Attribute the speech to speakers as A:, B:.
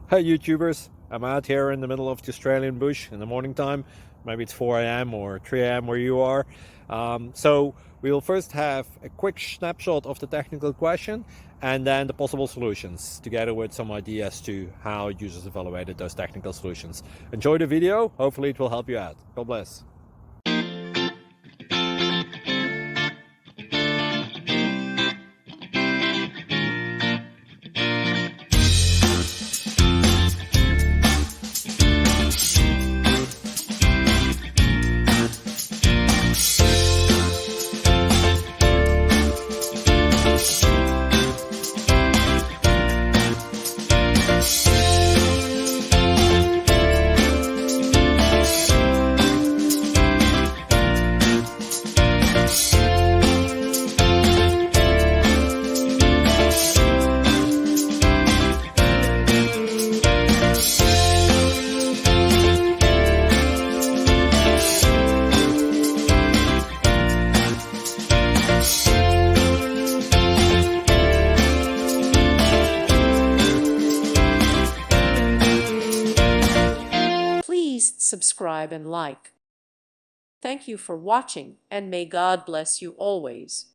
A: Hey YouTubers, I'm out here in the middle of the Australian bush in the morning time. Maybe it's 4 a.m. or 3 a.m. where you are. So we'll first have a quick snapshot of the technical question and then the possible solutions, together with some ideas to how users evaluated those technical solutions. Enjoy the video, hopefully it will help you out. God bless.
B: Please subscribe and like. Thank you for watching, and may God bless you always.